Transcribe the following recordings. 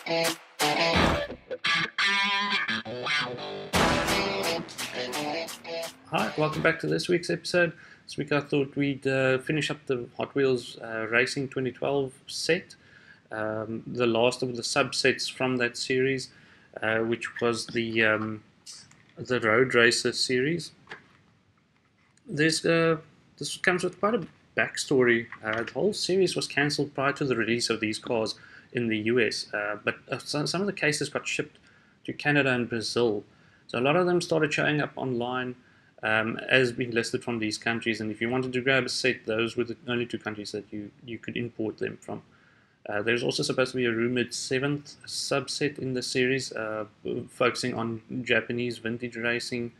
Hi, welcome back to this week's episode. This week I thought we'd finish up the Hot Wheels Racing 2012 set, the last of the subsets from that series, which was the Road Racer series. This comes with quite a backstory. The whole series was cancelled prior to the release of these cars in the US, but some of the cases got shipped to Canada and Brazil. So a lot of them started showing up online as being listed from these countries, and if you wanted to grab a set, those were the only two countries that you could import them from. There's also supposed to be a rumored 7th subset in the series, focusing on Japanese vintage racing.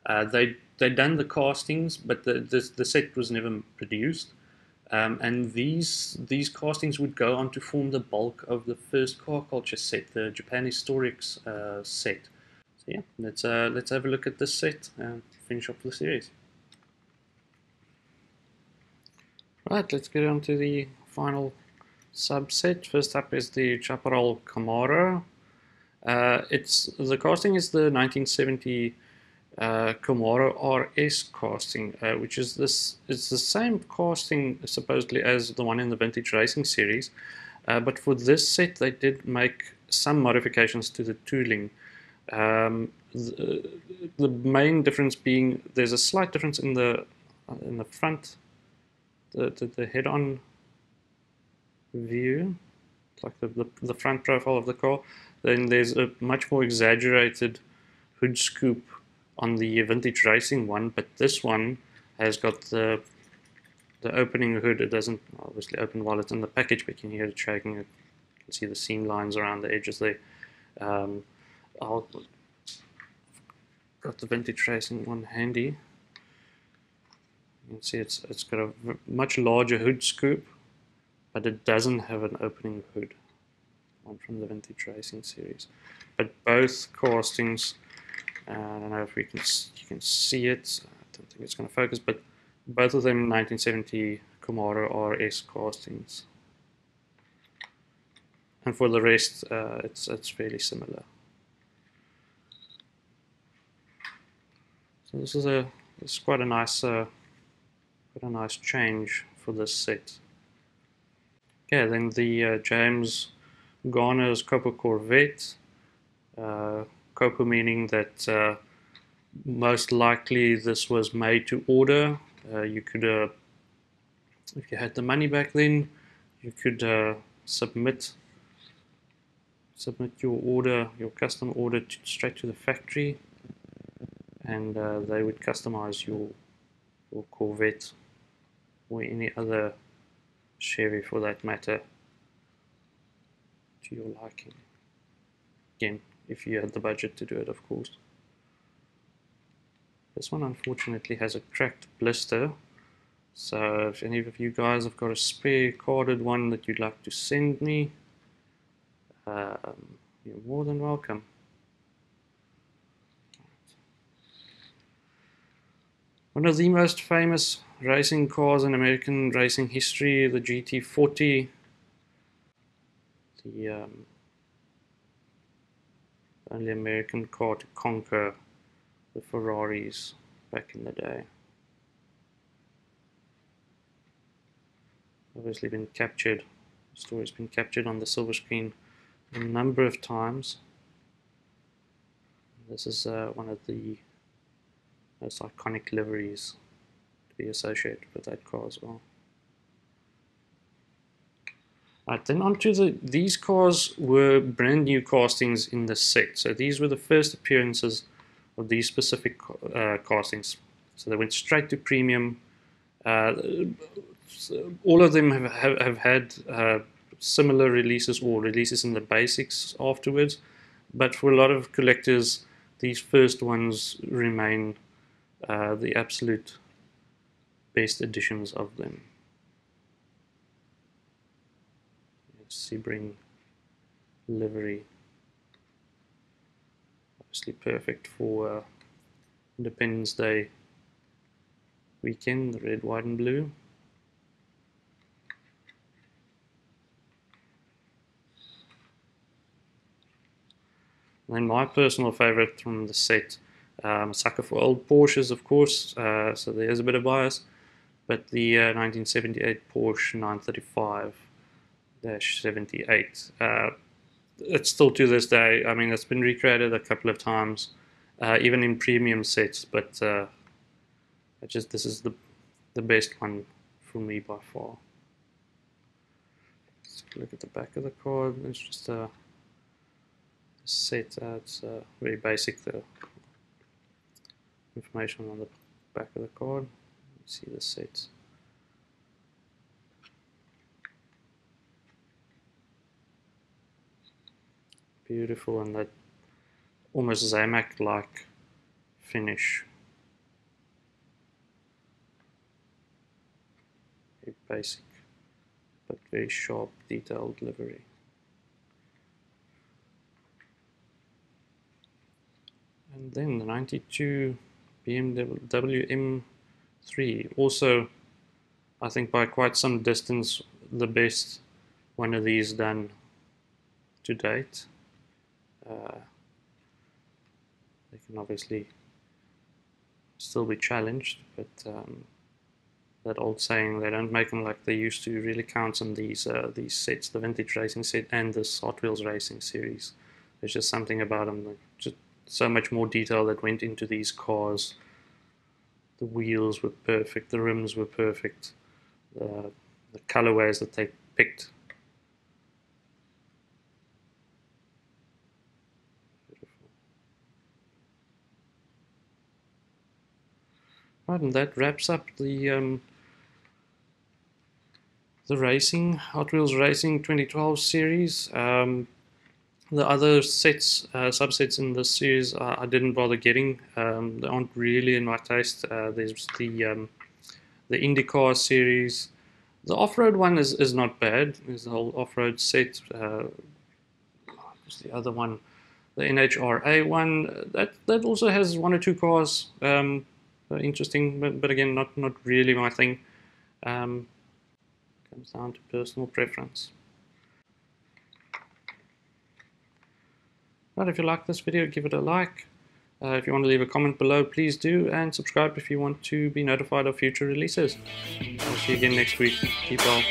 They'd done the castings, but the set was never produced. And these castings would go on to form the bulk of the first car culture set, the Japan Historics set. So yeah, let's have a look at this set and finish off the series. Right, let's get on to the final subset. First up is the Chaparral Camaro. The casting is the 1970 Camaro RS casting, which is it's the same casting supposedly as the one in the Vintage Racing series, but for this set they did make some modifications to the tooling. The main difference being there's a slight difference in the front, the head-on view, like the front profile of the car. Then there's a much more exaggerated hood scoop on the Vintage Racing one, but this one has got the opening hood. It doesn't obviously open while it's in the package, but you can hear it shaking. You can see the seam lines around the edges there. I've got the Vintage Racing one handy. You can see it's got a much larger hood scoop, but it doesn't have an opening hood, one from the Vintage Racing series. But both castings, I don't know if you can see it. I don't think it's going to focus, but both of them 1970 Camaro RS castings. And for the rest, it's fairly similar. So this is quite a nice change for this set. Okay, then the James Garner's Copa Corvette. Copa meaning that most likely this was made to order. You could, if you had the money back then, you could submit your order, your custom order, straight to the factory, and they would customize your Corvette or any other Chevy for that matter to your liking. Again, if you had the budget to do it, of course. This one unfortunately has a cracked blister, so if any of you guys have got a spare carded one that you'd like to send me, you're more than welcome. One of the most famous racing cars in American racing history, the GT40, the only American car to conquer the Ferraris back in the day. Obviously been captured, the story's been captured on the silver screen a number of times. This is one of the most iconic liveries to be associated with that car as well. Right, then onto these cars were brand new castings in the set. So these were the first appearances of these specific castings. So they went straight to premium. All of them have had similar releases or releases in the basics afterwards. But for a lot of collectors, these first ones remain the absolute best editions of them. Sebring livery, obviously perfect for Independence Day weekend, the red, white and blue. And then my personal favorite from the set, I'm a sucker for old Porsches, of course, so there's a bit of bias, but the 1978 Porsche 935-78. It's still to this day, I mean, it's been recreated a couple of times, even in premium sets, but this is the best one for me by far. Let's look at the back of the card. It's just a set. It's very basic. The information on the back of the card. See the sets. Beautiful, and that almost Zamac-like finish. Very basic, but very sharp, detailed livery. And then the 92 BMW M3, also I think by quite some distance the best one of these done to date. They can obviously still be challenged, but that old saying, they don't make them like they used to, really counts on these sets, the vintage racing set and this Hot Wheels racing series. There's just something about them, like just so much more detail that went into these cars. The wheels were perfect, the rims were perfect, the colorways that they picked. Right, and that wraps up the racing, Hot Wheels Racing 2012 series. The other sets, subsets in this series, I didn't bother getting. They aren't really in my taste. There's the IndyCar series. The off-road one is not bad. There's the whole off-road set. There's the other one, the NHRA one. That also has one or two cars. Interesting, but again, not really my thing. Comes down to personal preference. Right, if you like this video, give it a like. If you want to leave a comment below, please do, and subscribe if you want to be notified of future releases. I'll see you again next week. Keep well.